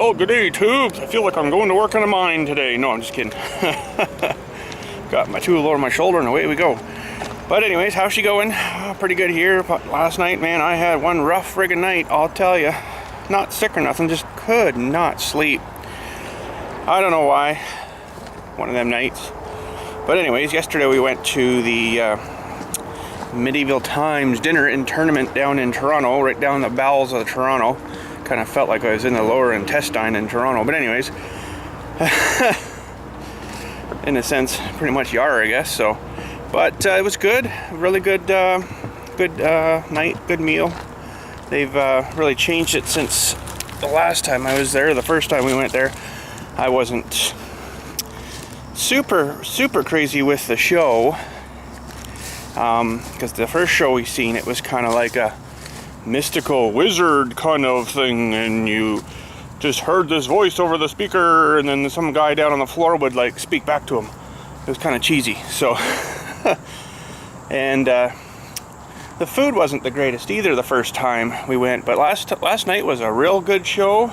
Oh, good day, tubes. I feel like I'm going to work in a mine today. No, I'm just kidding. Got my tool over my shoulder and away we go. But anyways, how's she going? Oh, pretty good here. But last night, man, I had one rough friggin' night, I'll tell you. Not sick or nothing, just could not sleep. I don't know why. One of them nights. But anyways, yesterday we went to the Medieval Times dinner and tournament down in Toronto, right down the bowels of Toronto. Kind of felt like I was in the lower intestine in Toronto. But anyways, in a sense, pretty much you are, I guess. So, but it was good. Really good, night, good meal. They've really changed it since the last time I was there. The first time we went there, I wasn't super crazy with the show, because the first show we seen, it was kind of like a mystical wizard kind of thing, and you just heard this voice over the speaker, and then some guy down on the floor would like speak back to him. It was kind of cheesy. So, and the food wasn't the greatest either the first time we went, but last night was a real good show.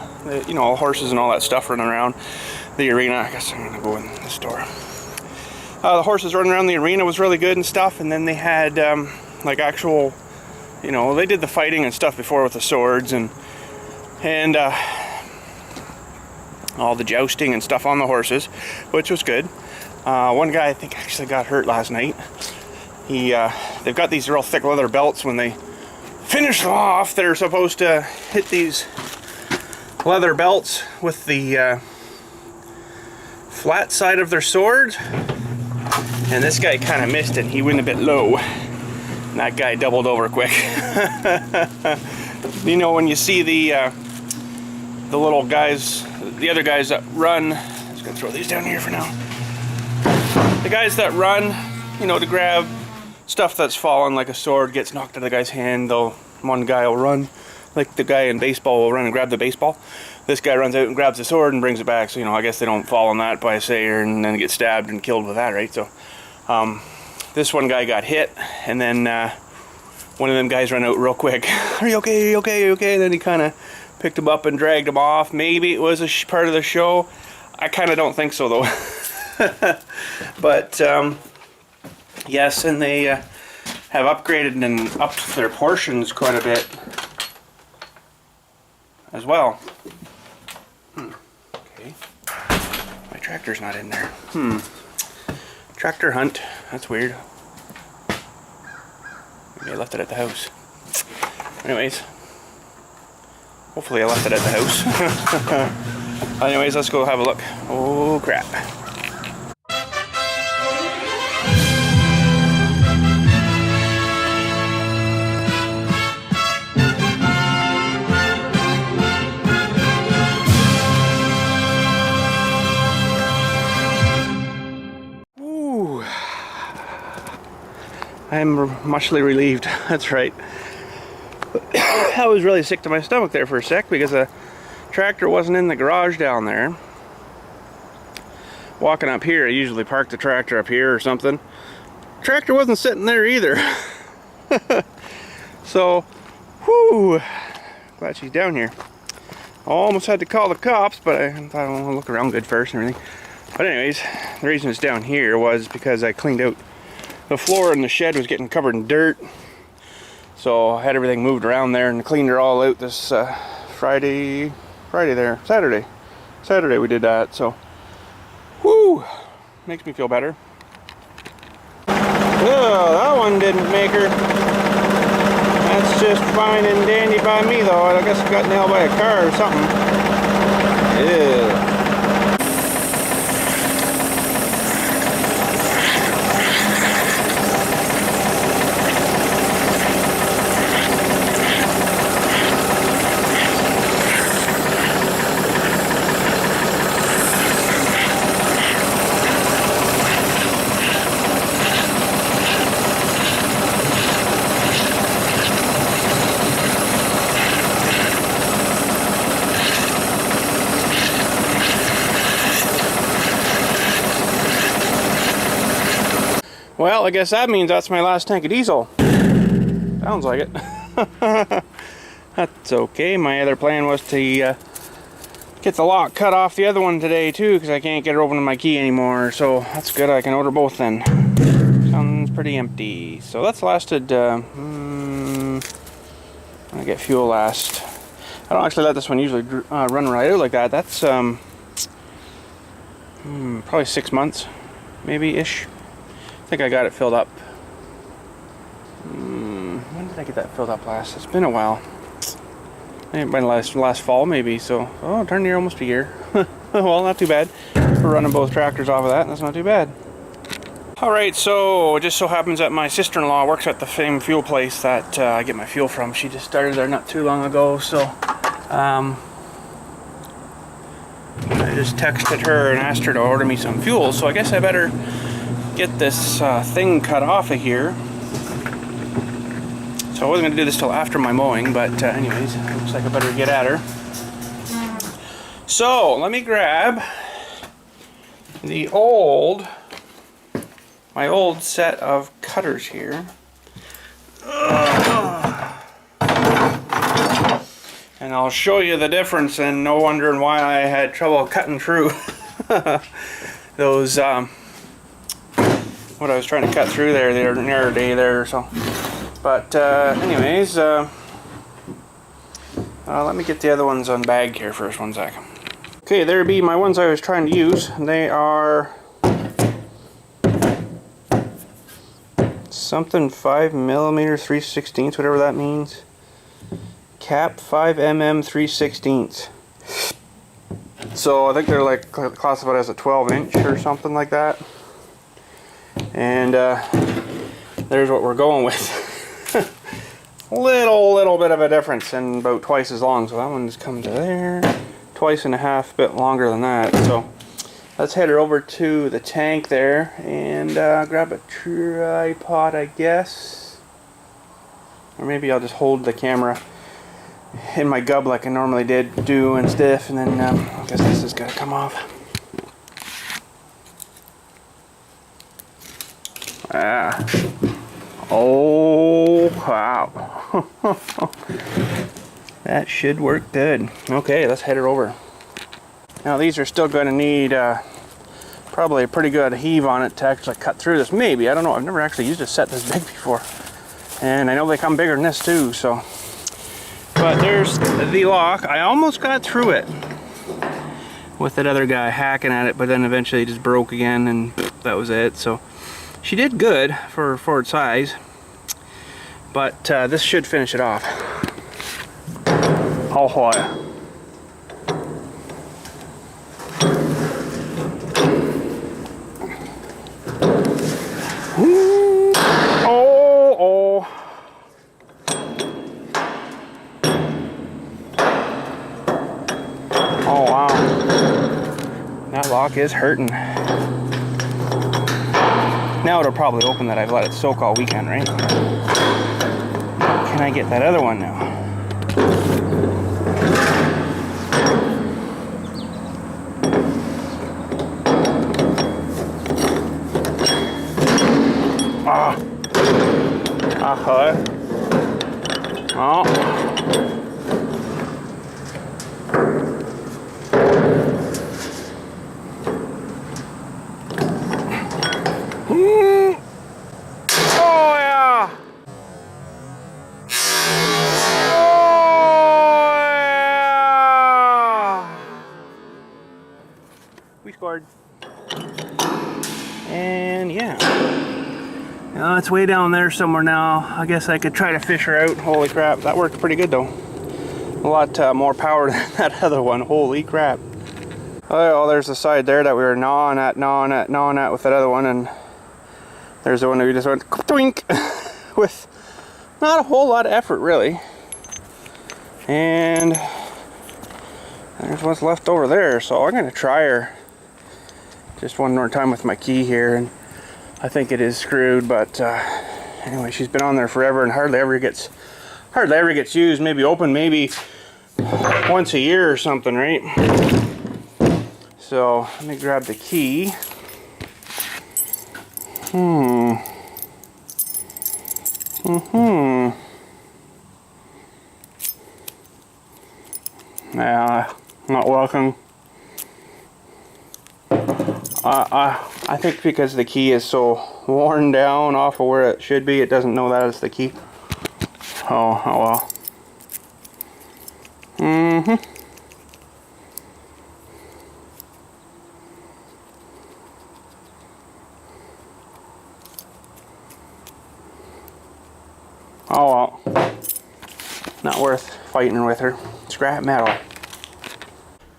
You know, horses and all that stuff running around the arena. I guess I'm gonna go in the store. The horses running around the arena was really good and stuff, and then they had like actual, you know, they did the fighting and stuff before with the swords and all the jousting and stuff on the horses, which was good. One guy I think actually got hurt last night. They've got these real thick leather belts. When they finish them off, they're supposed to hit these leather belts with the flat side of their swords. And this guy kind of missed it. He went a bit low. And that guy doubled over quick. You know, when you see the little guys, the other guys that run, I'm just gonna throw these down here for now. The guys that run, you know, to grab stuff that's fallen, like a sword gets knocked out of the guy's hand, one guy will run, like the guy in baseball will run and grab the baseball. This guy runs out and grabs the sword and brings it back. So, you know, I guess they don't fall on that by a sayer and then get stabbed and killed with that, right? So, this one guy got hit, and then one of them guys ran out real quick. Are you okay? Are you okay? Are you okay? And then he kind of picked him up and dragged him off. Maybe it was a part of the show. I kind of don't think so, though. But yes, and they have upgraded and upped their portions quite a bit as well. Okay. My tractor's not in there. Tractor hunt. That's weird. Maybe I left it at the house. Anyways. Hopefully I left it at the house. Anyways, let's go have a look. Oh crap. I'm muchly relieved. That's right. I was really sick to my stomach there for a sec because the tractor wasn't in the garage down there. Walking up here, I usually park the tractor up here or something. Tractor wasn't sitting there either. So, whew, glad she's down here. I almost had to call the cops, but I thought I want to look around good first and everything. But anyways, the reason it's down here was because I cleaned out the floor in the shed. Was getting covered in dirt, so I had everything moved around there and cleaned it all out this Saturday we did that. So, whoo, makes me feel better. Oh, that one didn't make her. That's just fine and dandy by me, though. I guess I got nailed by a car or something. Yeah. Well, I guess that means that's my last tank of diesel. Sounds like it. That's okay. My other plan was to get the lock cut off the other one today too, because I can't get it open with my key anymore. So that's good. I can order both then. Sounds pretty empty. So that's lasted. I get fuel last. I don't actually let this one usually run right out like that. That's probably 6 months, maybe ish. I think I got it filled up. When did I get that filled up last? It's been a while. It might last fall maybe. So darn near almost a year. Well, not too bad. We're running both tractors off of that, and that's not too bad. Alright, so it just so happens that my sister-in-law works at the same fuel place that I get my fuel from. She just started there not too long ago, so I just texted her and asked her to order me some fuel. So I guess I better get this thing cut off of here. So I wasn't going to do this till after my mowing, but anyways, looks like I better get at her. So let me grab my old set of cutters here. And I'll show you the difference, and no wondering why I had trouble cutting through those what I was trying to cut through there the other day there. So but anyways, let me get the other ones unbagged here first, 1 sec. Okay, there be my ones I was trying to use. They are something 5mm 3/16, whatever that means. Cap 5mm 3/16. So I think they're like classified as a 12-inch or something like that. And there's what we're going with. little bit of a difference, and about twice as long. So that one's coming to there, twice and a half, bit longer than that. So let's head her over to the tank there and grab a tripod, I guess. Or maybe I'll just hold the camera in my gub like I normally do and stiff, and then I guess this is gonna come off. Oh wow. That should work good. Okay, let's head her over. Now these are still going to need probably a pretty good heave on it to actually cut through this. Maybe, I don't know. I've never actually used a set this big before. And I know they come bigger than this too, so. But there's the lock. I almost got through it with that other guy hacking at it, but then eventually it just broke again, and that was it. So she did good for its size, but this should finish it off. Oh, yeah. Oh. Oh, wow. That lock is hurting. Now it'll probably open that I've let it soak all weekend, right? Can I get that other one now? Oh. Oh yeah. We scored. And yeah. It's way down there somewhere now. I guess I could try to fish her out. Holy crap, that worked pretty good though. A lot more power than that other one. Holy crap. Oh, there's the side there that we were gnawing at with that other one, and there's the one that we just went twink with not a whole lot of effort really. And there's what's left over there, so I'm gonna try her just one more time with my key here, and I think it is screwed, but anyway, she's been on there forever and hardly ever gets used. Maybe open maybe once a year or something, right? So let me grab the key. Yeah, not working. I think because the key is so worn down off of where it should be, it doesn't know that it's the key. Oh well. Oh well. Not worth fighting with her. Scrap metal.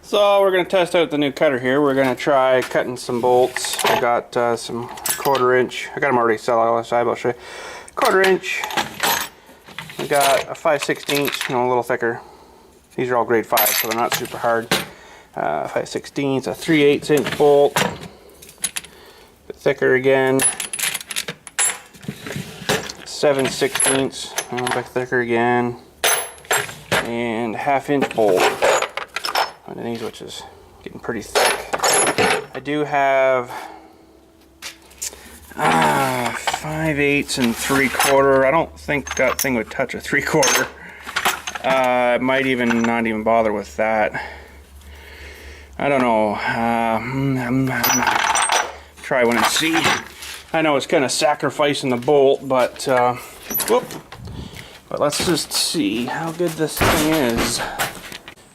So we're going to test out the new cutter here. We're going to try cutting some bolts. I got some 1/4 inch. I got them already set on the side, but I'll show you. 1/4 inch. I got a 5/16, you know, a little thicker. These are all grade 5, so they're not super hard. 5/16, a 3/8 inch bolt. A bit thicker again. 7/16, a little bit thicker again. And 1/2 inch bolt underneath, which is getting pretty thick. I do have 5/8 and 3/4. I don't think that thing would touch a 3/4. I might even not even bother with that. I don't know. Try one and see. I know it's kind of sacrificing the bolt, but but let's just see how good this thing is.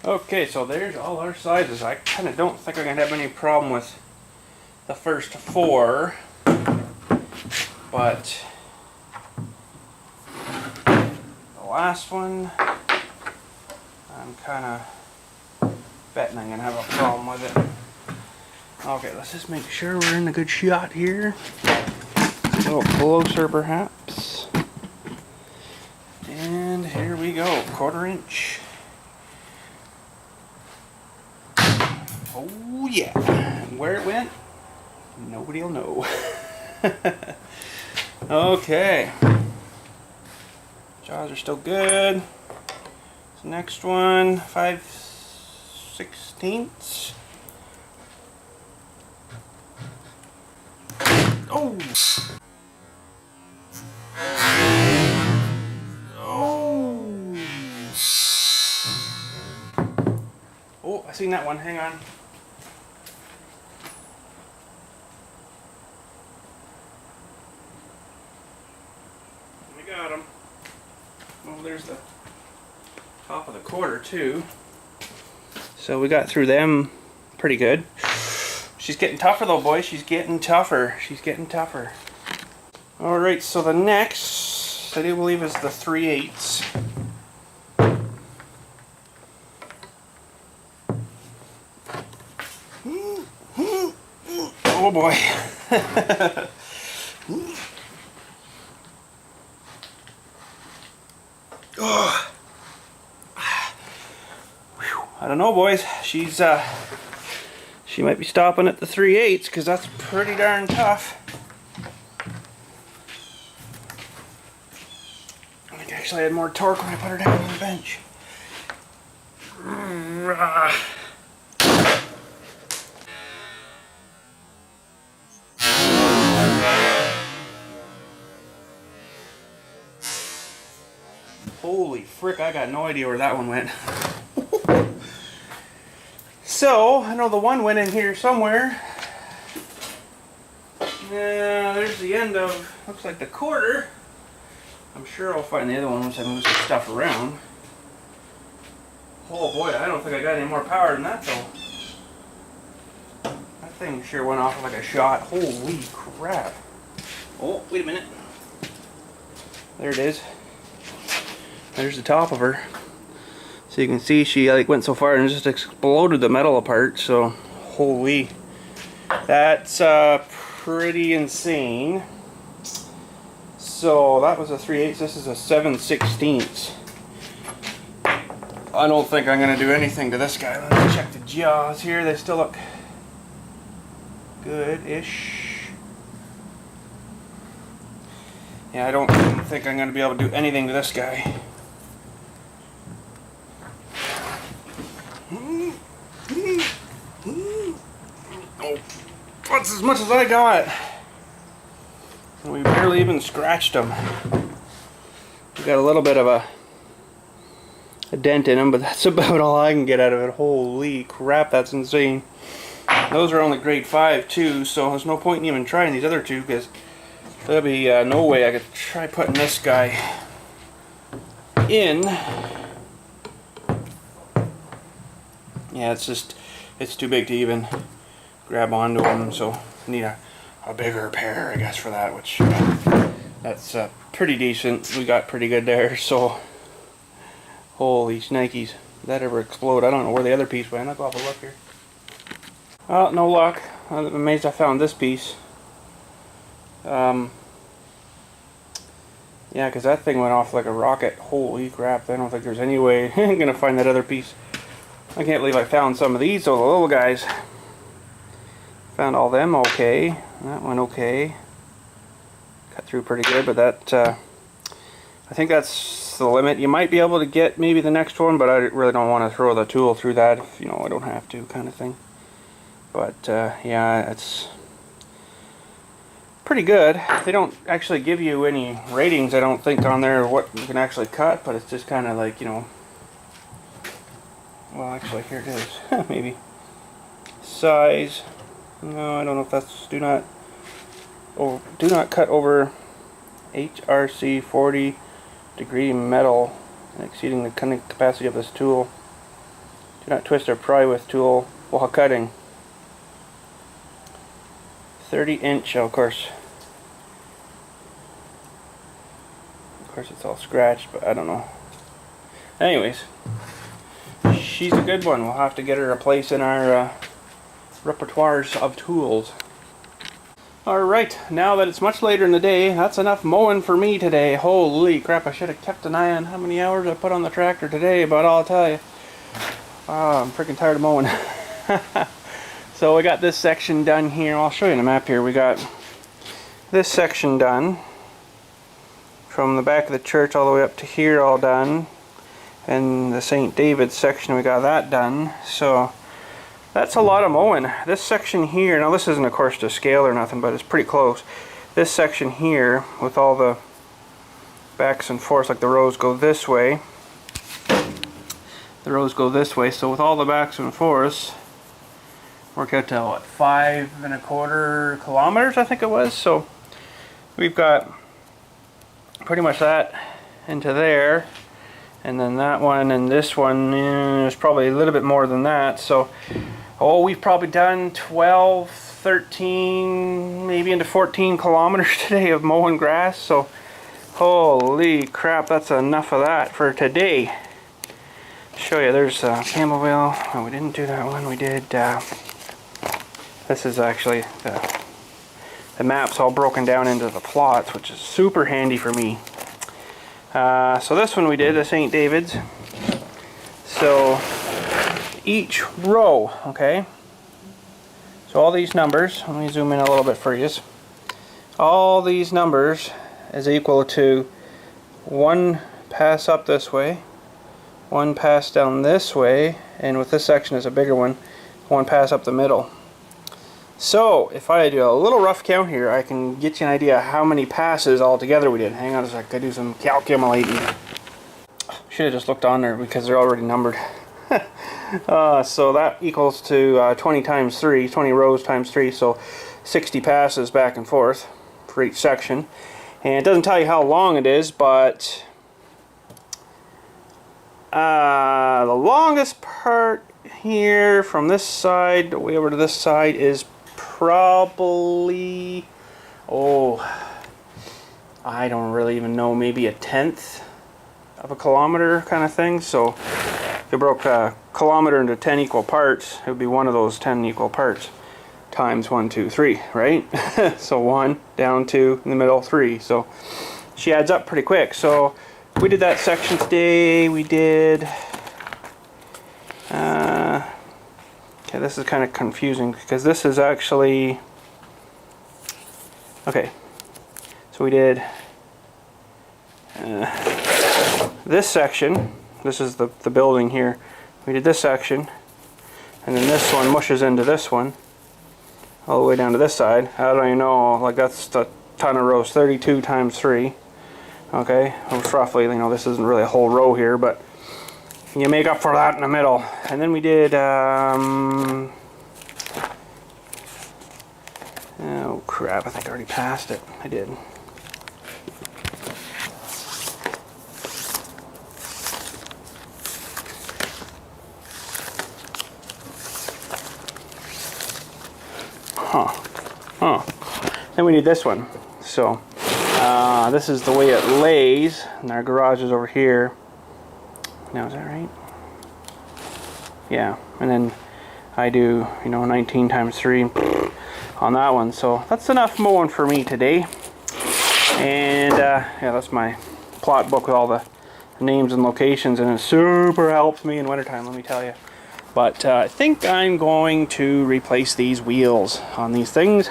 Okay, so there's all our sizes. I kind of don't think I'm going to have any problem with the first 4, but the last one, I'm kind of betting I'm going to have a problem with it. Okay, let's just make sure we're in a good shot here. A little closer perhaps. And here we go, 1/4 inch. Oh yeah, and where it went, nobody'll know. Okay, jaws are still good. So next one, 5/16. Oh! Oh, I seen that one. Hang on. We got him. Oh, there's the top of the 1/4 too. So we got through them pretty good. She's getting tougher though, boys. She's getting tougher. She's getting tougher. Alright, so the next, I do believe, is the 3/8. Oh boy. Oh. I don't know, boys. She might be stopping at the 3/8 because that's pretty darn tough. I think I actually had more torque when I put her down on the bench. Holy frick, I got no idea where that one went. So, I know the one went in here somewhere. Yeah, there's the end of, looks like the 1/4. I'm sure I'll find the other one once I move some stuff around. Oh boy, I don't think I got any more power than that though. That thing sure went off like a shot. Holy crap. Oh, wait a minute. There it is. There's the top of her. So you can see she like went so far and just exploded the metal apart. So holy, that's pretty insane. So that was a 3/8. This is a 7/16. I don't think I'm gonna do anything to this guy. Let's check the jaws here. They still look good-ish. Yeah, I don't think I'm gonna be able to do anything to this guy. Oh, that's as much as I got. And we barely even scratched them. We got a little bit of a dent in them, but that's about all I can get out of it. Holy crap, that's insane. Those are only grade 5 too, so there's no point in even trying these other two, because there'll be no way I could try putting this guy in. Yeah, it's too big to even grab onto them, so I need a bigger pair, I guess, for that, which that's pretty decent. We got pretty good there, so holy shnikes. Did that ever explode? I don't know where the other piece went. I'll go have a look here. Oh, no luck. I'm amazed I found this piece. Yeah, because that thing went off like a rocket. Holy crap, I don't think there's any way I'm going to find that other piece. I can't believe I found some of these, so the little guys. Found all them okay. That one okay. Cut through pretty good, but that, I think that's the limit. You might be able to get maybe the next one, but I really don't want to throw the tool through that if, you know, I don't have to, kind of thing. But, yeah, it's pretty good. They don't actually give you any ratings, I don't think, on there what you can actually cut, but it's just kind of like, you know, well, actually, here it is. Maybe. Size. No, I don't know if that's do not cut over HRC 40 degree metal exceeding the capacity of this tool. Do not twist or pry with tool while cutting. 30-inch, of course. Of course, it's all scratched, but I don't know. Anyways, she's a good one. We'll have to get her a place in our repertoires of tools. Alright, now that it's much later in the day, that's enough mowing for me today. Holy crap, I should have kept an eye on how many hours I put on the tractor today, but I'll tell you. I'm freaking tired of mowing. So we got this section done here. I'll show you the map here. We got this section done. From the back of the church all the way up to here, all done. And the St. David's section, we got that done. So that's a lot of mowing. This section here, now this isn't of course to scale or nothing, but it's pretty close. This section here, with all the backs and forths, like the rows go this way. The rows go this way, so with all the backs and forths, work out to what, 5 1/4 kilometers, I think it was. So we've got pretty much that into there, and then that one and this one is probably a little bit more than that. So we've probably done 12, 13, maybe into 14 kilometers today of mowing grass. So holy crap, that's enough of that for today. Show you, there's Campbellville. Oh, we didn't do that one. We did this is actually the map's all broken down into the plots, which is super handy for me. So this one we did, the St. David's. So each row, okay, so all these numbers, let me zoom in a little bit for you. All these numbers is equal to one pass up this way, one pass down this way, and with this section is a bigger one pass up the middle. So if I do a little rough count here, I can get you an idea how many passes altogether we did. Hang on a sec, I do some calculating. Should have just looked on there because they're already numbered. So that equals to 20 times 3, 20 rows times 3, so 60 passes back and forth for each section. And it doesn't tell you how long it is, but the longest part here from this side way over to this side is probably, I don't really even know, maybe 1/10 of a kilometer kind of thing. So if you broke a kilometer into 10 equal parts, it would be one of those 10 equal parts times 1, 2, 3, right? So 1, down 2, in the middle 3. So she adds up pretty quick. So we did that section today. We did okay, this is kind of confusing because this is actually, okay, so we did this section. This is the building here. We did this section, and then this one mushes into this one all the way down to this side. I don't even know, like that's a ton of rows. 32 times 3, okay, it's roughly, you know, this isn't really a whole row here, but you make up for that in the middle. And then we did grab. I think I already passed it. I did. Then we need this one. So this is the way it lays, and our garage is over here. Now, is that right? Yeah, and then I do, you know, 19 times 3 on that one. So that's enough mowing for me today. And yeah, that's my plot book with all the names and locations, and it super helps me in wintertime, let me tell you. But I think I'm going to replace these wheels on these things.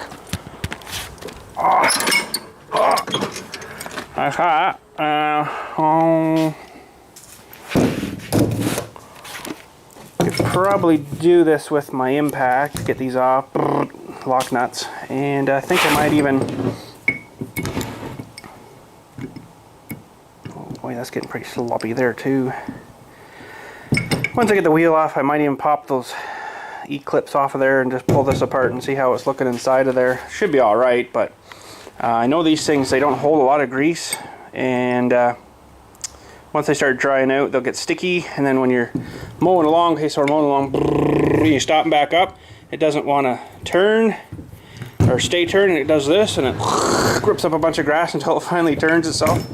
Could probably do this with my impact, get these off, lock nuts, and I think I might even, oh boy, that's getting pretty sloppy there too. Once I get the wheel off, I might even pop those E-clips off of there and just pull this apart and see how it's looking inside of there. Should be alright, but I know these things, they don't hold a lot of grease, and once they start drying out, they'll get sticky, and then when you're mowing along, okay, so we're mowing along, you stop and back up, it doesn't want to turn or stay turned, and it does this, and it grips up a bunch of grass until it finally turns itself.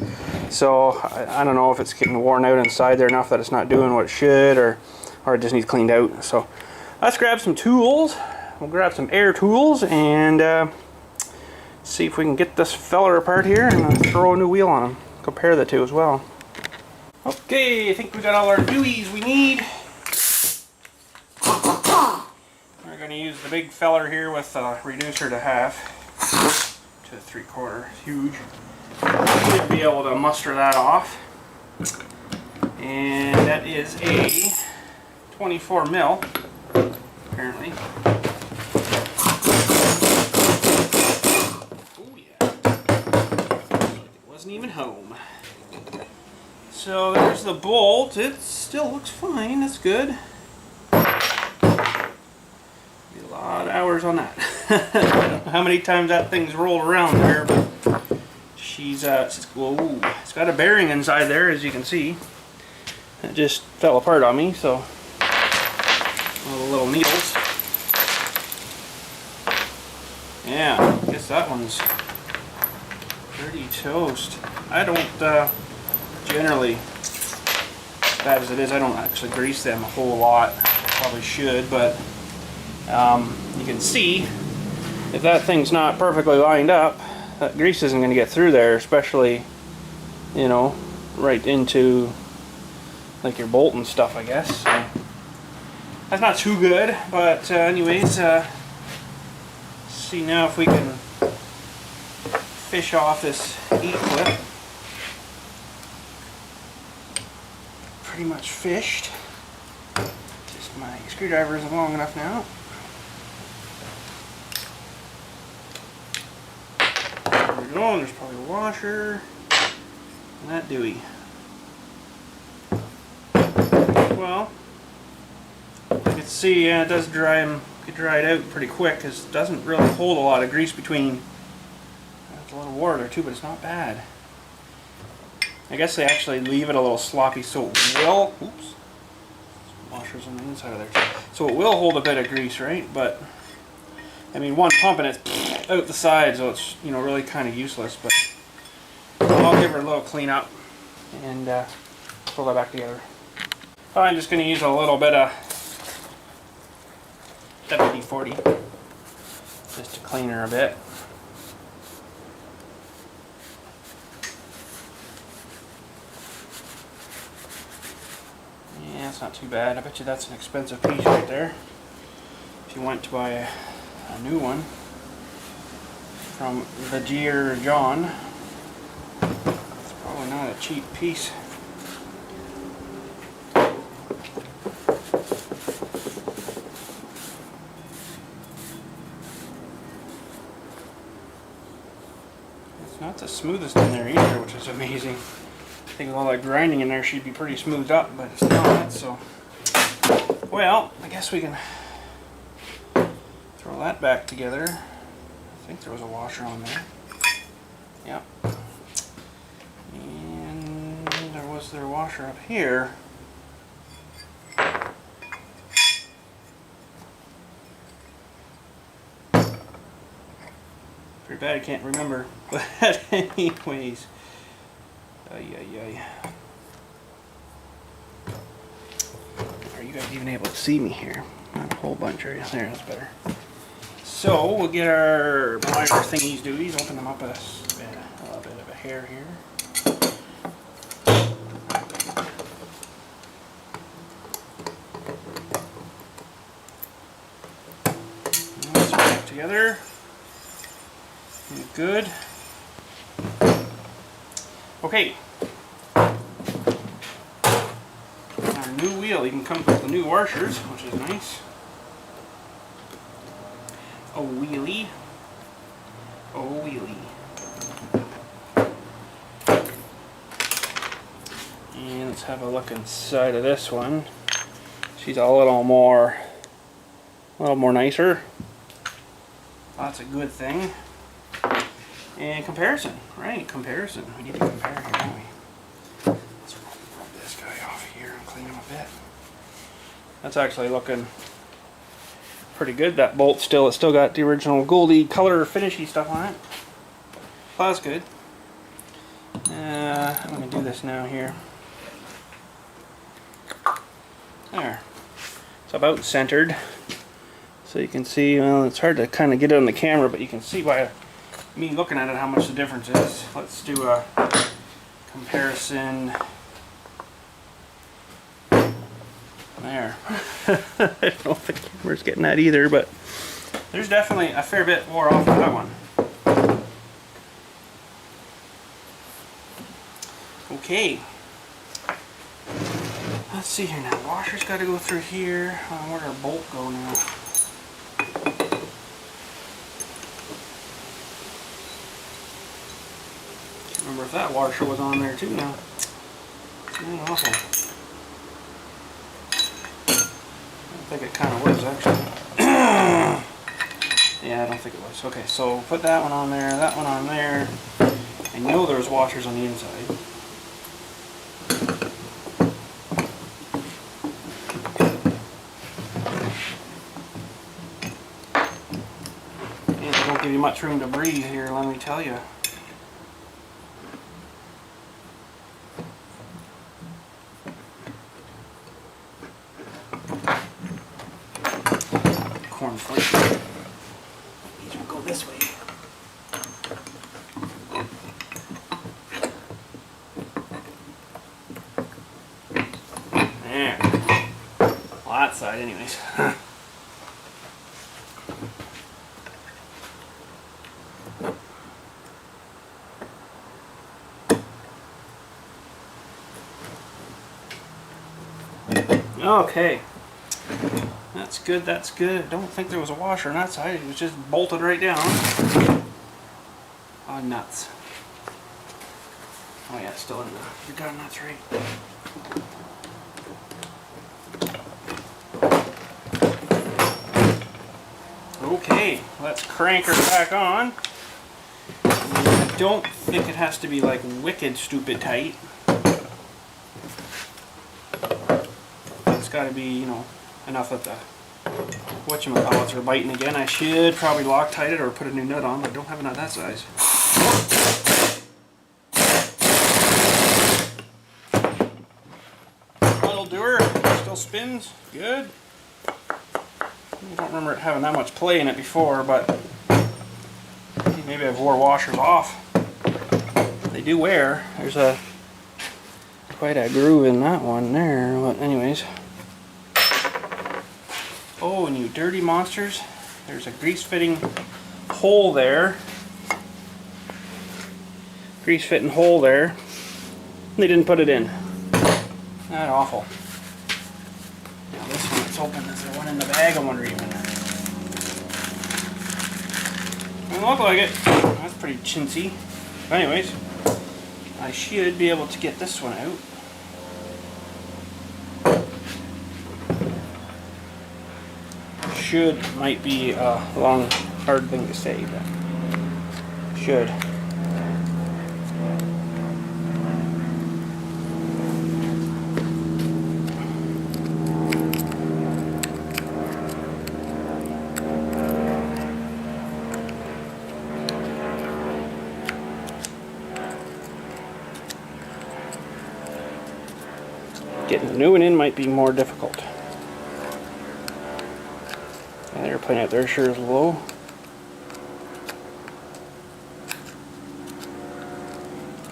So I don't know if it's getting worn out inside there enough that it's not doing what it should, or it just needs cleaned out. So let's grab some tools. We'll grab some air tools and see if we can get this feller apart here and throw a new wheel on him. Compare the two as well. Okay, I think we got all our Deweys we need. We're going to use the big feller here with a reducer to half to 3/4. Huge. Should be able to muster that off. And that is a 24 mil, apparently. Oh yeah. It wasn't even home. So there's the bolt. It still looks fine. That's good. Be a lot of hours on that. I don't know how many times that thing's rolled around there, but whoa, it's got a bearing inside there, as you can see. It just fell apart on me, so all the little needles. Yeah, I guess that one's pretty toast. I don't generally, as bad as it is, I don't actually grease them a whole lot. Probably should, but you can see if that thing's not perfectly lined up, that grease isn't going to get through there, especially, you know, right into like your bolt and stuff, I guess. So that's not too good, but anyways, see now if we can fish off this E-clip. Pretty much fished. Just my screwdriver isn't long enough now. There we go, and there's probably a washer and that Dewey. Well, you can see, it does dry it out pretty quick, because it doesn't really hold a lot of grease between. There's a little water there too, but it's not bad. I guess they actually leave it a little sloppy so it will, oops, washers on the inside of there, so it will hold a bit of grease, right? But I mean, one pump and it's out the side, so it's, you know, really kind of useless. But I'll give her a little clean up and pull that back together. I'm just going to use a little bit of WD-40 just to clean her a bit. Yeah, it's not too bad. I bet you that's an expensive piece right there. If you went to buy a new one from the dear John, it's probably not a cheap piece. It's not the smoothest in there either, which is amazing. I think with all that grinding in there, she'd be pretty smoothed up, but it's not, so. Well, I guess we can throw that back together. I think there was a washer on there. Yep. And there was their washer up here. Pretty bad I can't remember. But anyways. Are you guys even able to see me here? Not a whole bunch right there, that's better. So we'll get our wire thingies doodies, open them up a little bit of a hair here. Let's put it together. Good. Okay. Our new wheel even comes with the new washers, which is nice. A wheelie. Oh wheelie. And let's have a look inside of this one. She's a little more nicer. That's a good thing. And comparison, right? Comparison. We need to compare here, don't we? Let's rub this guy off here and clean him a bit. That's actually looking pretty good. That bolt it's still got the original goldy color finishy stuff on it. Well, that's good. I'm going to do this now here. There. It's about centered. So you can see, well, it's hard to kind of get it on the camera, but you can see by me looking at it how much the difference is. Let's do a comparison. There. I don't know if the camera's getting that either, but there's definitely a fair bit wore off of that one. Okay. Let's see here now. Washer's got to go through here. Where'd our bolt go now? Can't remember if that washer was on there too now. It's really awful. I think it kind of was actually. Yeah, I don't think it was. Okay, so put that one on there, that one on there. I know there's washers on the inside. And they don't give you much room to breathe here, let me tell you. Cornflake. These will go this way. There. Well, that side anyways. Okay. That's good, that's good. I don't think there was a washer on that side. It was just bolted right down. Oh, nuts. Oh yeah, it's still in the gun nuts, right? Okay, let's crank her back on. I don't think it has to be like wicked stupid tight. It's got to be, you know, enough that the whatchamacallits are biting again. I should probably Loctite it or put a new nut on, but I don't have a nut that size. That'll do her. Still spins. Good. I don't remember it having that much play in it before, but maybe I've wore washers off. They do wear. There's quite a groove in that one there, but anyways. Oh, and you dirty monsters, there's a grease fitting hole there. Grease fitting hole there. They didn't put it in. That awful. Now this one, it's open. Is there one in the bag? I wonder even. Doesn't look like it. That's pretty chintzy. But anyways, I should be able to get this one out. Should might be a long, hard thing to say, but should. Getting the new one in might be more difficult. And they're playing out there sure is low.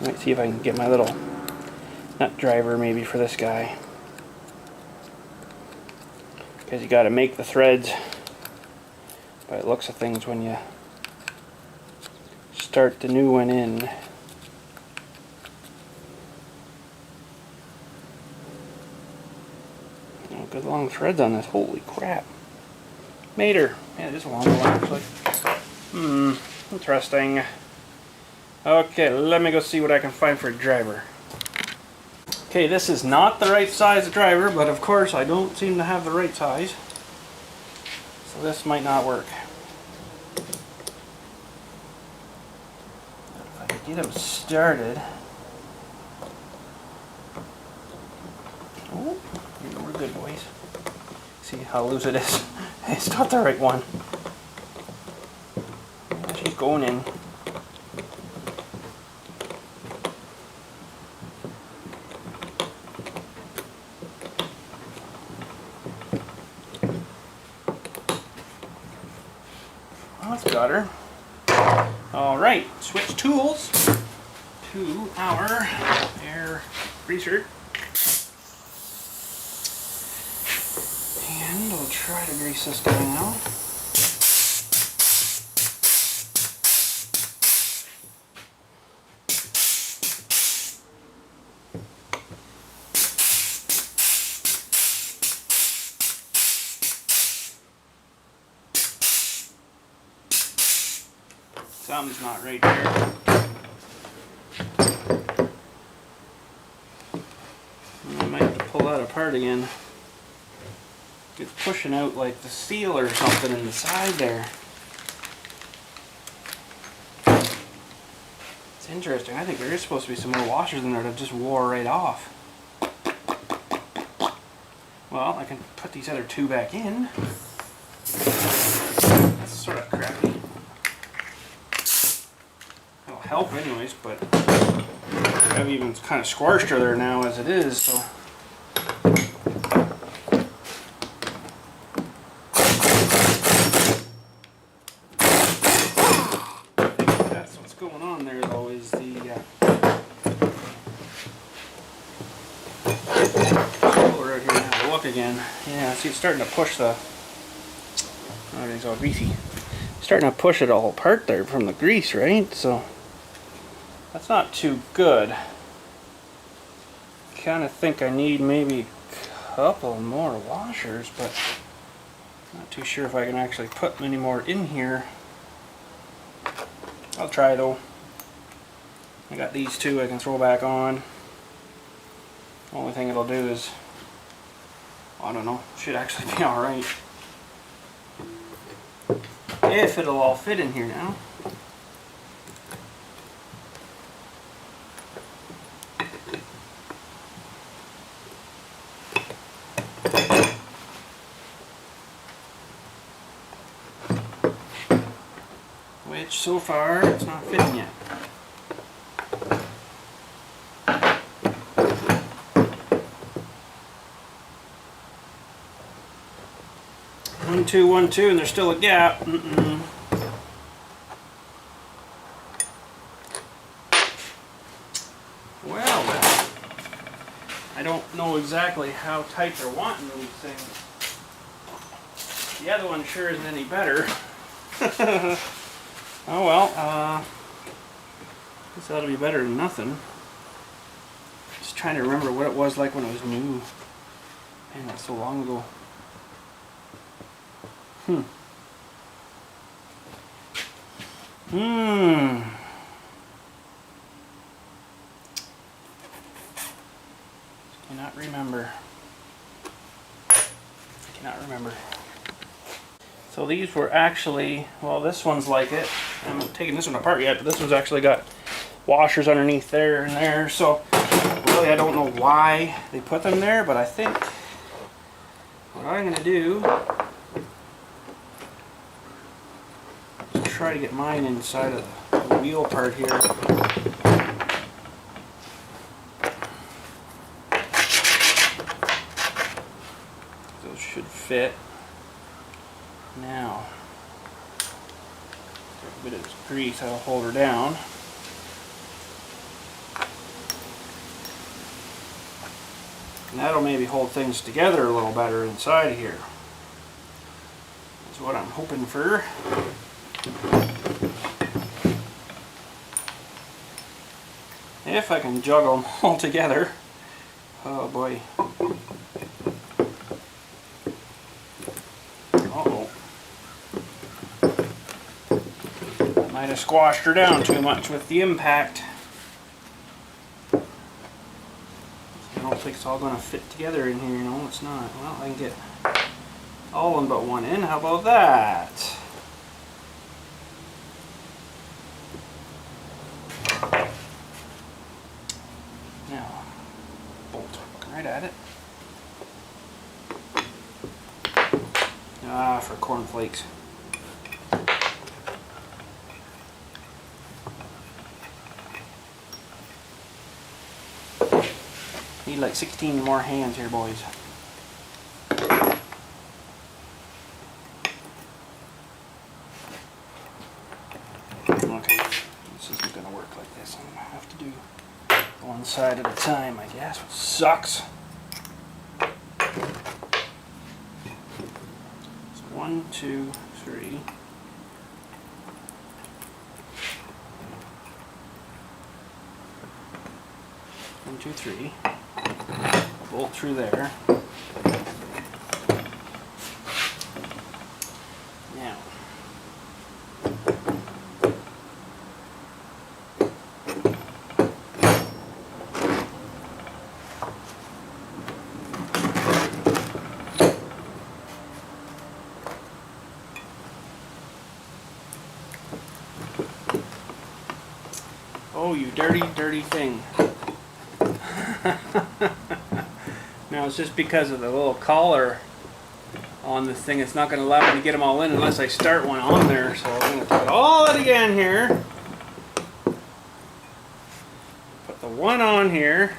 Might see if I can get my little nut driver maybe for this guy. Because you got to make the threads by the looks of things when you start the new one in. Oh, good long threads on this. Holy crap. Made her. Yeah, it is a long one actually. Interesting. Okay, let me go see what I can find for a driver. Okay, this is not the right size of driver, but of course I don't seem to have the right size. So this might not work. If I could get them started. Oh, we're good, boys. See how loose it is. It's not the right one. She's going in. That's got her. Alright, switch tools to our air greaser. And we'll try to grease this guy now. Something's not right there. I might have to pull that apart again. It's pushing out like the steel or something in the side there. It's interesting. I think there is supposed to be some more washers in there that just wore right off. Well, I can put these other two back in. That's sort of crappy. Help anyways, but I've even kind of squashed her there now as it is, so that's what's going on there though, is the roller out here and have a look again. Yeah, see, it's starting to push the, oh, it's all greasy. Starting to push it all apart there from the grease, right? So that's not too good. Kind of think I need maybe a couple more washers, but not too sure if I can actually put many more in here. I'll try though. I got these two I can throw back on. Only thing it'll do is, I don't know, should actually be alright. If it'll all fit in here now. Which so far it's not fitting yet. One, two, and there's still a gap. Well, I don't know exactly how tight they're wanting these things. The other one sure isn't any better. Oh well, this ought to be better than nothing. Just trying to remember what it was like when it was new. Man, that's so long ago. Cannot remember. So these were actually, well, this one's like it. I haven't taken this one apart yet, but this one's actually got washers underneath there and there. So really, I don't know why they put them there, but I think what I'm going to do is try to get mine inside of the wheel part here. Those should fit. Now, a bit of grease, that'll hold her down. And that'll maybe hold things together a little better inside here. That's what I'm hoping for. If I can juggle them all together. Oh boy. Uh-oh. I might have squashed her down too much with the impact. I don't think it's all going to fit together in here, you know, it's not. Well, I can get all in but one in. How about that? Now, bolt right at it. Ah, for cornflakes. Need like 16 more hands here, boys. Okay, this isn't going to work like this. I'm going to have to do one side at a time, I guess, which sucks. So 1, 2, 3. One, two, three. Bolt through there. Now, oh, you dirty, dirty thing. Now it's just because of the little collar on this thing, it's not going to allow me to get them all in unless I start one on there. So I'm going to put all that again here. Put the one on here.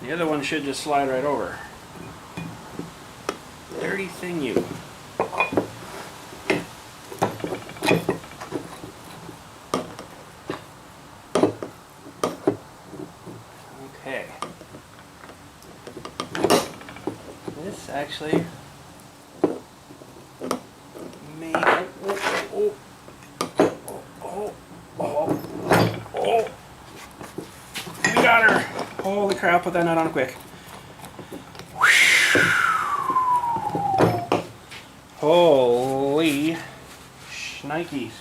The other one should just slide right over. Dirty thing, you. Okay. This actually may. Oh. We got her. Holy crap, put that nut on quick. Holy shnikes.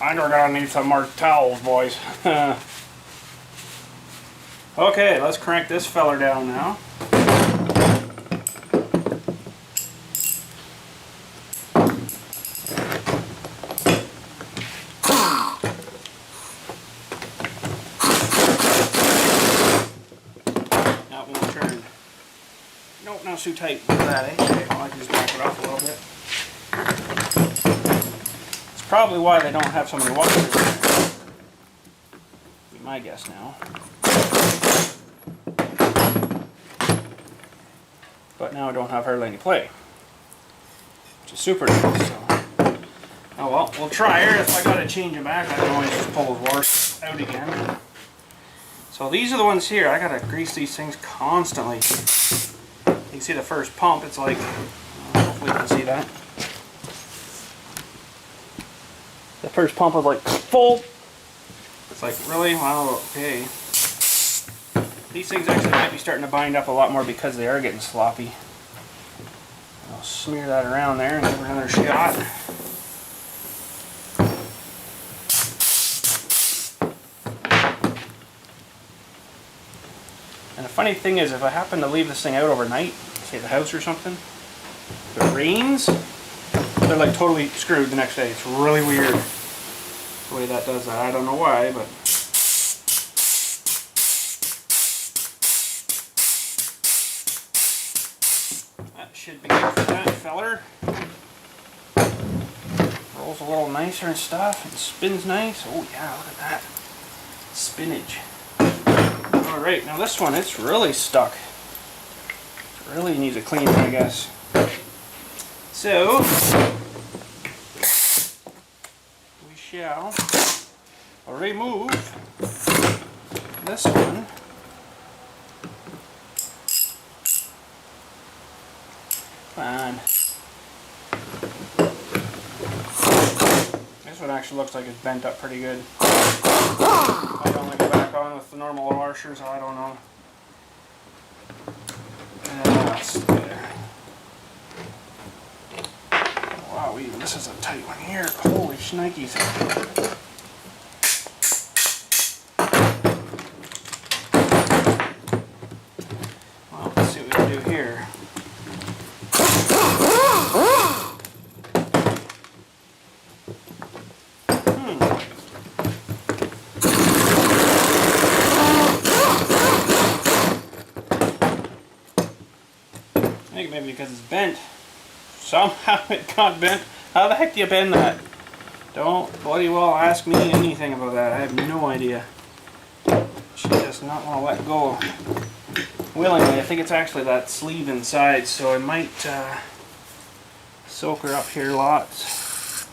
I'm gonna need some more towels, boys. Okay, let's crank this feller down now. That won't turn. Nope, not too tight for that, eh? Okay, I can just back it off a little bit. It's probably why they don't have so many washers in there. Be my guess now. But now I don't have hardly any play, which is super nice. So, oh well, we'll try her. If I gotta change them back, I can always just pull those washers out again. So these are the ones here. I gotta grease these things constantly. You can see the first pump. It's like, hopefully you can see that. The first pump was like full. It's like, really? Wow, okay. These things actually might be starting to bind up a lot more because they are getting sloppy. I'll smear that around there and give her another shot. And the funny thing is, if I happen to leave this thing out overnight, say at the house or something, the reins, they're like totally screwed the next day. It's really weird the way that does that. I don't know why, but that should be good for that feller. Rolls a little nicer and stuff, and spins nice. Oh yeah, look at that spinach. All right, now this one, it's really stuck. It really needs a cleaning, I guess. So we shall remove this one. Fine. This one actually looks like it's bent up pretty good. I only go back on with the normal washers, I don't know. And that's there. Wow, even this is a tight one here. Holy shnikes. Well, let's see what we can do here. I think maybe because it's bent. Somehow it got bent. How the heck do you bend that? Don't bloody well ask me anything about that. I have no idea. She does not want to let go willingly. I think it's actually that sleeve inside, so I might soak her up here lots.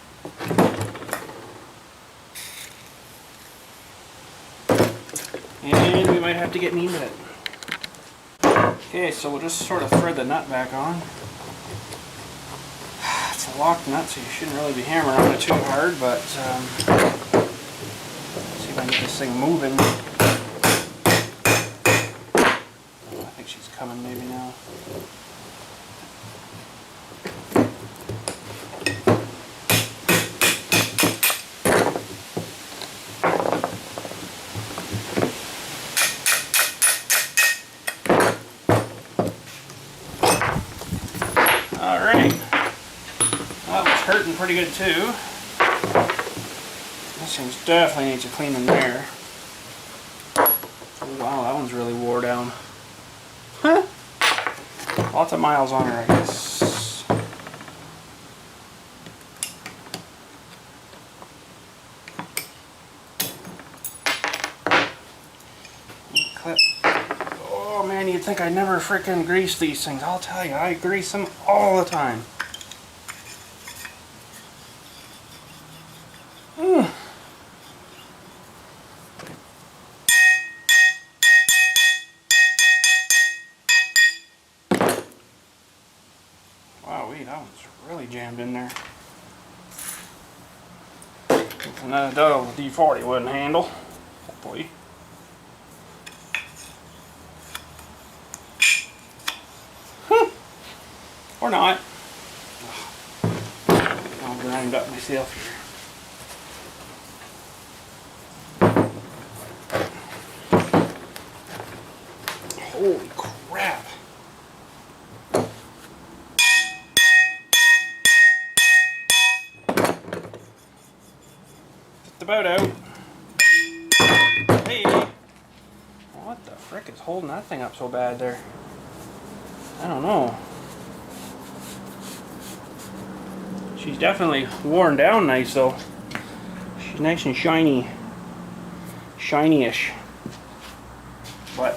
And we might have to get me into it. Okay, so we'll just sort of thread the nut back on. It's a locked nut, so you shouldn't really be hammering on it too hard, but let's see if I can get this thing moving. Oh, I think she's coming maybe now. Hurting pretty good too. This thing definitely needs a cleaning there. Oh, wow, that one's really wore down. Huh? Lots of miles on her, I guess. Clip. Oh man, you'd think I never freaking grease these things. I'll tell you, I grease them all the time. Wowee, that one's really jammed in there. And that the D40 wouldn't handle, hopefully. Or not. I'll grind up myself here. Holy crap. Just about out. Hey! What the frick is holding that thing up so bad there? I don't know. She's definitely worn down nice though. She's nice and shiny. Shiny-ish. But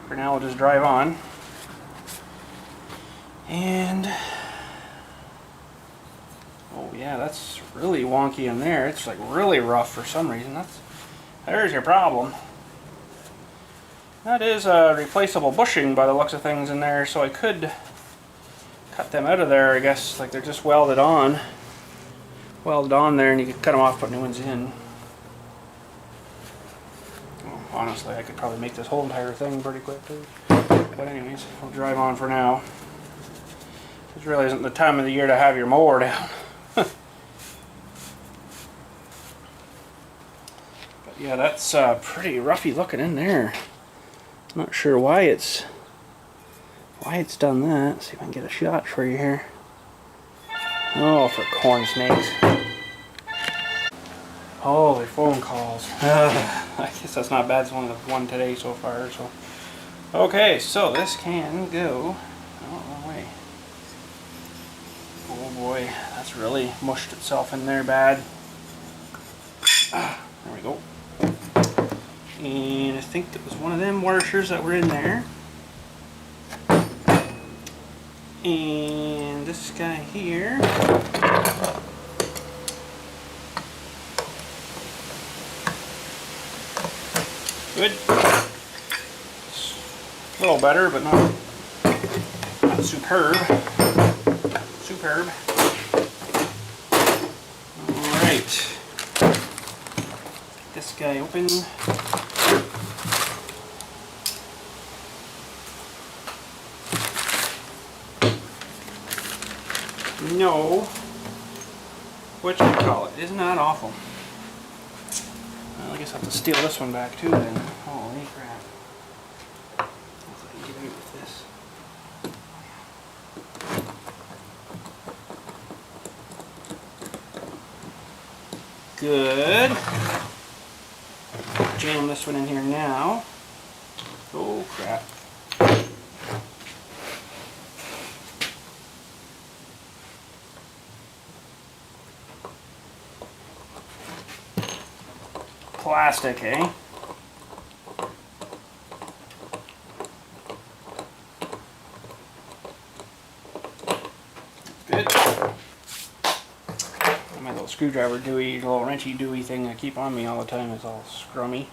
for now we'll just drive on. And oh yeah, that's really wonky in there. It's like really rough for some reason. There's your problem. That is a replaceable bushing by the looks of things in there, so I could cut them out of there, I guess. Like they're just welded on there, and you could cut them off, put new ones in. Well, honestly, I could probably make this whole entire thing pretty quick too. But anyways, we'll drive on for now. This really isn't the time of the year to have your mower down. But yeah, that's pretty roughy looking in there. Not sure why it's why it's done that. Let's see if I can get a shot for you here. Oh, for corn snakes. Holy phone calls. I guess that's not bad. It's only one today so far. So, okay, so this can go. Oh, wrong way. Oh boy, that's really mushed itself in there bad. There we go. And I think it was one of them washers that were in there. And this guy here. Good. A little better, but not superb. Superb. Alright. This guy open. No. What you call it? Isn't that awful? Well, I guess I'll have to steal this one back too then. Holy crap. Let's see if I can get out with this. Good. Jam this one in here now. Oh crap. Plastic, eh? Good. My little screwdriver dewey, little wrenchy dewey thing I keep on me all the time is all scrummy.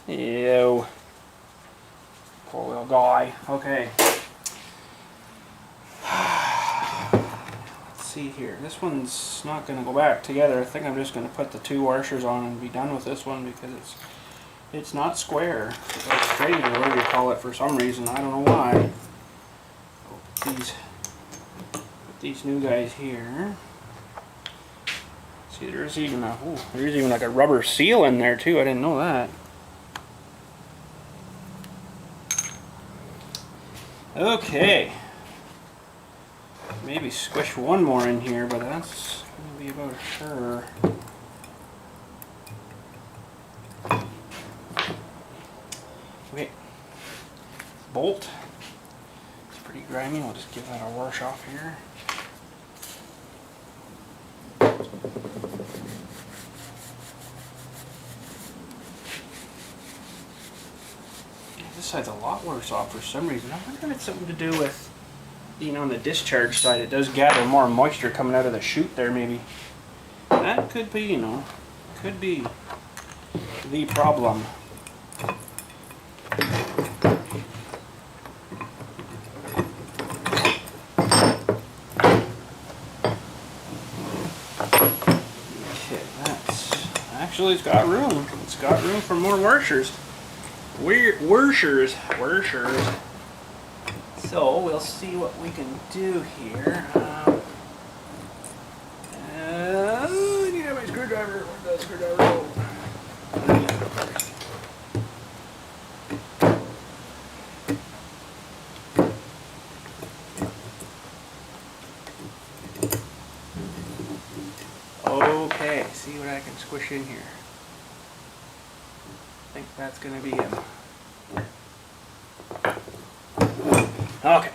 Ew. Poor little guy. Okay. Let's see here. This one's not going to go back together. I think I'm just going to put the two washers on and be done with this one because it's not square. It's straight or whatever you call it for some reason. I don't know why. Put these new guys here. See, there's even like a rubber seal in there too. I didn't know that. Okay. Maybe squish one more in here, but that's going to be about sure. Okay. Bolt. It's pretty grimy. We'll just give that a wash off here. This side's a lot worse off for some reason. I wonder if it's something to do with, you know, on the discharge side, it does gather more moisture coming out of the chute there, maybe. That could be, you know, could be the problem. Okay, actually, it's got room. It's got room for more washers. Washers. So we'll see what we can do here. I need to have my screwdriver. Where'd that screwdriver go? Okay, see what I can squish in here. I think that's going to be him. Okay.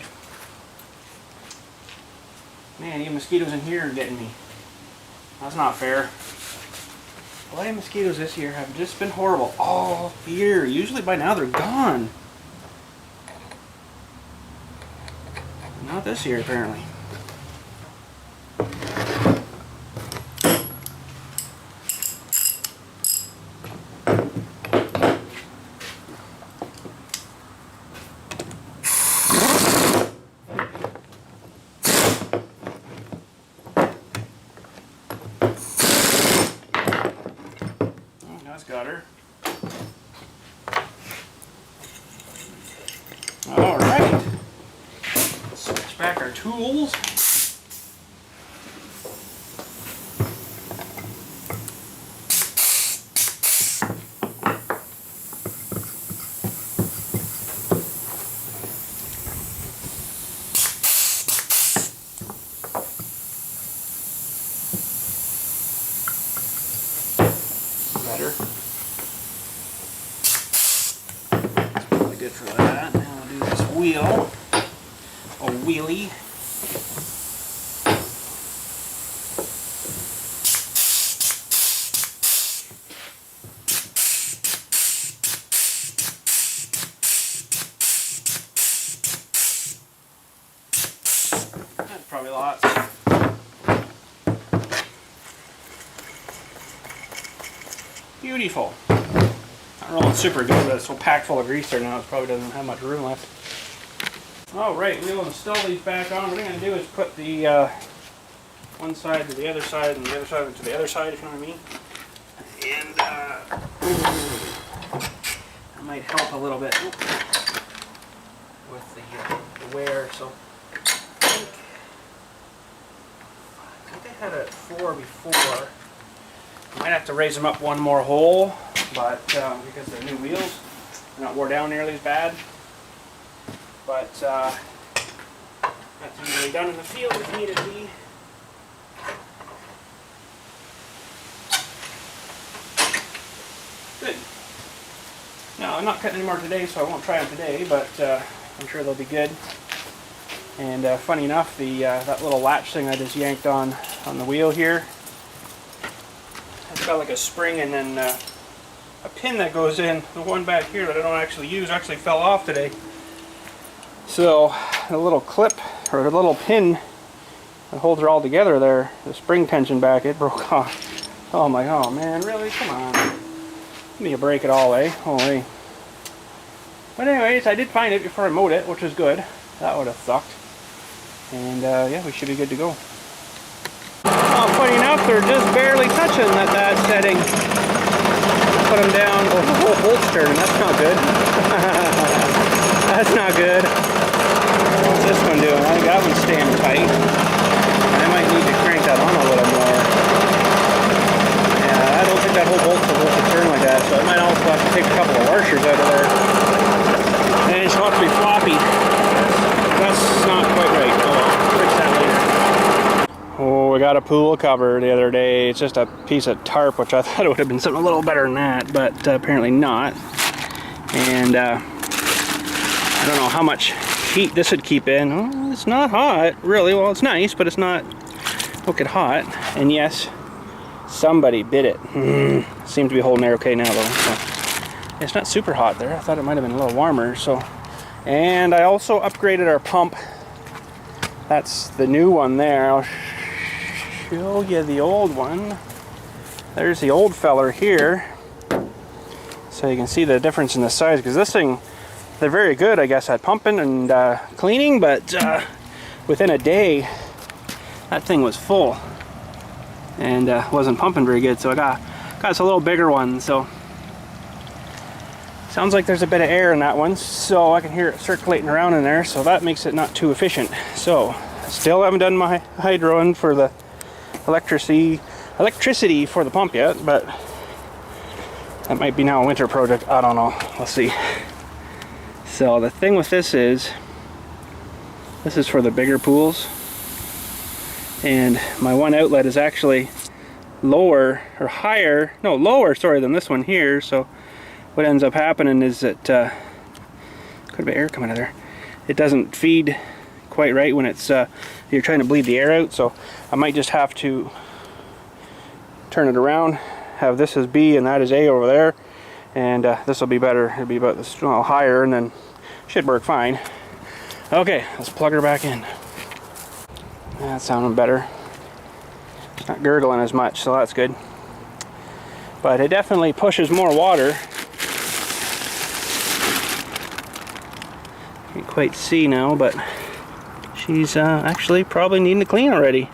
Man, you mosquitoes in here are getting me. That's not fair. Why mosquitoes this year have just been horrible all year. Usually by now they're gone. Not this year, apparently. Got her. All right. Switch back our tools. better. That's probably good for that. Now I'll do this wheel. A wheelie. That's probably lots. Beautiful. Not rolling super good, but it's so packed full of grease there now, it probably doesn't have much room left. Alright, we'll install these back on. What I'm going to do is put the one side to the other side and the other side to the other side, if you know what I mean. And that might help a little bit with the wear. So I think I had it at 4 before. I might have to raise them up one more hole, but because they're new wheels, they're not wore down nearly as bad. But that's usually done in the field if needed be. Good. Now I'm not cutting any more today, so I won't try them today, but I'm sure they'll be good. And funny enough, that little latch thing I just yanked on the wheel here, it's got like a spring and then a pin that goes in. The one back here that I don't actually use actually fell off today. So the little clip or the little pin that holds her all together there, the spring tension back, it broke off. Oh my, oh man, really? Come on. Give me a break at all, eh? Holy. But anyways, I did find it before I mowed it, which was good. That would have sucked. And yeah, we should be good to go. Oh, funny enough, they're just barely touching at that setting. Put them down. Oh, the whole bolt's turning. That's not good. That's not good. What's this one doing? I think that one's staying tight. I might need to crank that on a little more. Yeah, I don't think that whole bolt's supposed to turn like that, so I might also have to take a couple of washers out of there. And it's supposed to be floppy. That's not quite right. Oh, I'll fix that later. Oh, we got a pool cover the other day. It's just a piece of tarp, which I thought it would have been something a little better than that, but apparently not. And I don't know how much heat this would keep in. Oh, it's not hot, really. Well, it's nice, but it's not wicked hot. And yes, somebody bit it. Seems to be holding there okay now, though. So it's not super hot there. I thought it might have been a little warmer. So, and I also upgraded our pump. That's the new one there. I'll show you the old one. There's the old feller here. So you can see the difference in the size, because this thing, they're very good, I guess, at pumping and cleaning, but within a day, that thing was full and wasn't pumping very good. So I got us a little bigger one. So sounds like there's a bit of air in that one, so I can hear it circulating around in there. So that makes it not too efficient. So still haven't done my hydroing for the electricity for the pump yet, but that might be now a winter project. I don't know. Let's see. So the thing with this is for the bigger pools, and my one outlet is actually lower than this one here. So what ends up happening is that could have air coming out of there. It doesn't feed quite right when it's you're trying to bleed the air out. So I might just have to turn it around, have this as B and that as A over there, and this will be better. It'll be about this higher, and then should work fine. Okay, let's plug her back in. That's sounding better. It's not gurgling as much, so that's good. But it definitely pushes more water. Can't quite see now, but she's actually probably needing to clean already.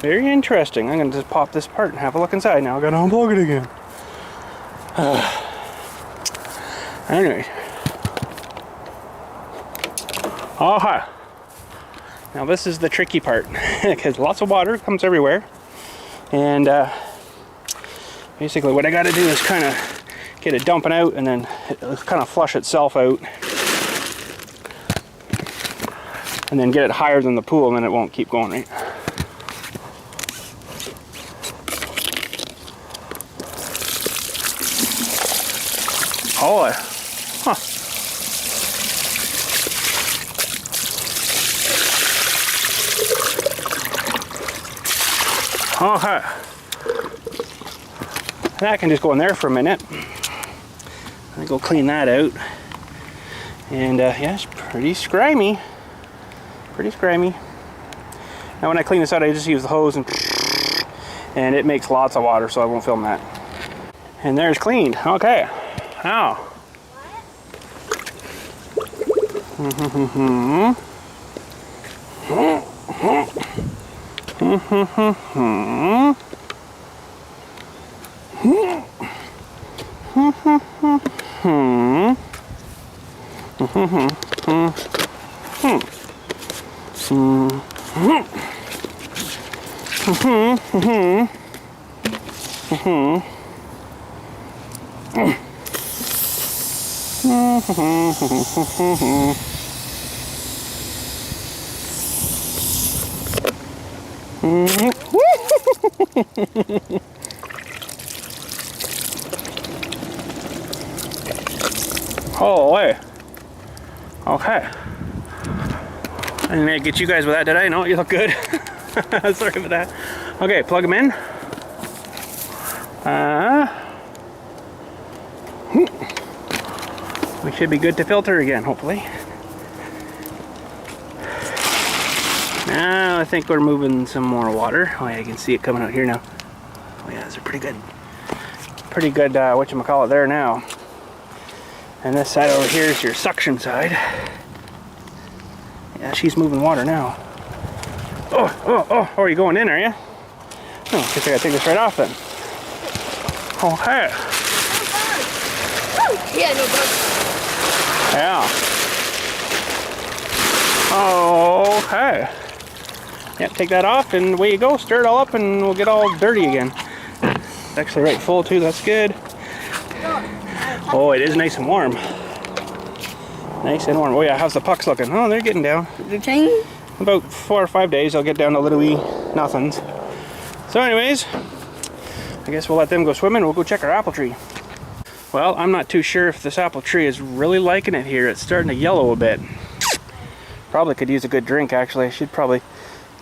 Very interesting. I'm going to just pop this part and have a look inside now. I've got to unplug it again. Anyway. Aha! Now this is the tricky part, because lots of water comes everywhere, and basically what I got to do is kind of get it dumping out, and then it'll kind of flush itself out, and then get it higher than the pool, and then it won't keep going right. Oh, huh. Okay. That can just go in there for a minute. I'll go clean that out. And yeah, it's pretty scrimey. Pretty scrimey. Now when I clean this out, I just use the hose and it makes lots of water, so I won't film that. And there's cleaned. Okay. Now. Oh, way. Okay. I didn't get you guys with that, did I? No, you look good. Sorry about that. Okay, plug them in. We should be good to filter again, hopefully. Now I think we're moving some more water. Oh yeah, you can see it coming out here now. Oh yeah, those are pretty good. Pretty good, whatchamacallit there now. And this side over here is your suction side. Yeah, she's moving water now. Oh, are you going in, are you? Oh, I guess I gotta take this right off then. Okay. Yeah, no bugs. Yeah. Okay. Yeah, take that off and away you go. Stir it all up and we'll get all dirty again. It's actually right full too, that's good. Oh, it is nice and warm. Nice and warm. Oh yeah, how's the pucks looking? Oh, they're getting down. They're tiny? About 4 or 5 days, I'll get down to little wee nothings. So anyways, I guess we'll let them go swimming. We'll go check our apple tree. Well, I'm not too sure if this apple tree is really liking it here. It's starting to yellow a bit. Probably could use a good drink, actually. I should probably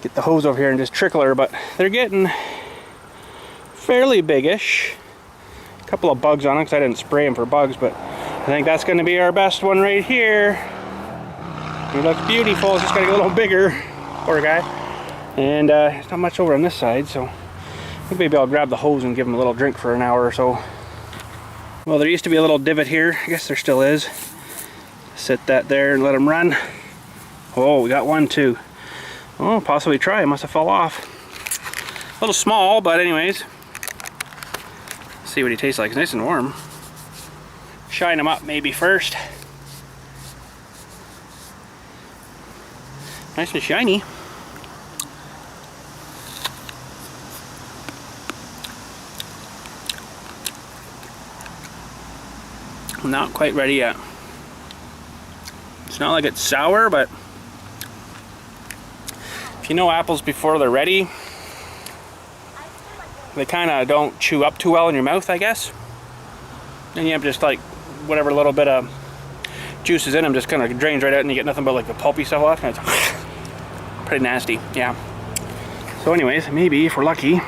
get the hose over here and just trickle her, but they're getting fairly biggish. A couple of bugs on it because I didn't spray them for bugs, but I think that's going to be our best one right here. He looks beautiful. It's just got to get a little bigger. Poor guy. And there's not much over on this side, so I think maybe I'll grab the hose and give him a little drink for an hour or so. Well, there used to be a little divot here. I guess there still is. Set that there and let him run. Oh, we got one too. Oh, possibly try. It must have fell off. A little small, but anyways. See what he tastes like. It's nice and warm. Shine him up maybe first. Nice and shiny. Not quite ready yet. It's not like it's sour, but if you know apples before they're ready, they kind of don't chew up too well in your mouth, I guess. And you have just like whatever little bit of juice is in them just kind of drains right out and you get nothing but like the pulpy stuff left. And it's pretty nasty, yeah. So anyways, maybe if we're lucky,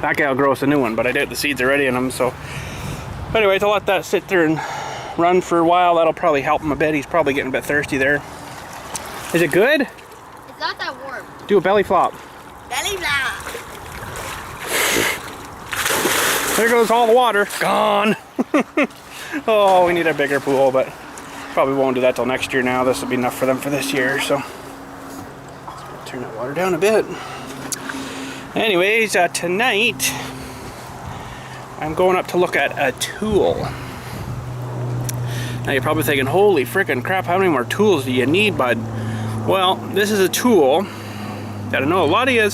that guy will grow us a new one, but I doubt the seeds are ready in them, so. But anyways, I'll let that sit there and run for a while. That'll probably help him a bit. He's probably getting a bit thirsty there. Is it good? It's not that warm. Do a belly flop. Belly flop. There goes all the water. Gone. Oh, we need a bigger pool, but probably won't do that till next year now. This will be enough for them for this year, so. Turn that water down a bit. Anyways, tonight, I'm going up to look at a tool. Now you're probably thinking, holy frickin' crap, how many more tools do you need, bud? Well, this is a tool that I know a lot of you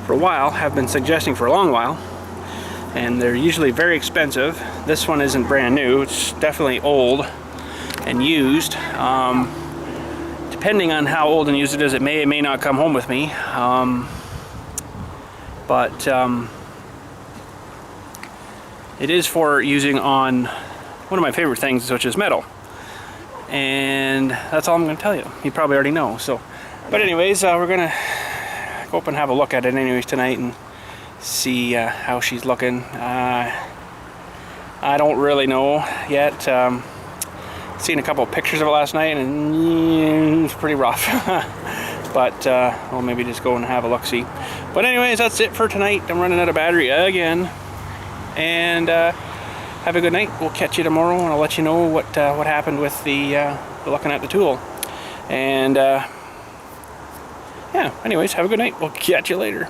for a while have been suggesting for a long while, and they're usually very expensive. This one isn't brand new, it's definitely old and used. Depending on how old and used it is, it may or may not come home with me. it is for using on one of my favorite things, which is metal. And that's all I'm going to tell you. You probably already know. So, but anyways, we're gonna go up and have a look at it anyways tonight and see how she's looking. I don't really know yet. Seen a couple of pictures of it last night, and it's pretty rough. But we'll maybe just go and have a look-see. But anyways, that's it for tonight. I'm running out of battery again. And have a good night. We'll catch you tomorrow, and I'll let you know what happened with the looking at the tool. And yeah, anyways, have a good night. We'll catch you later.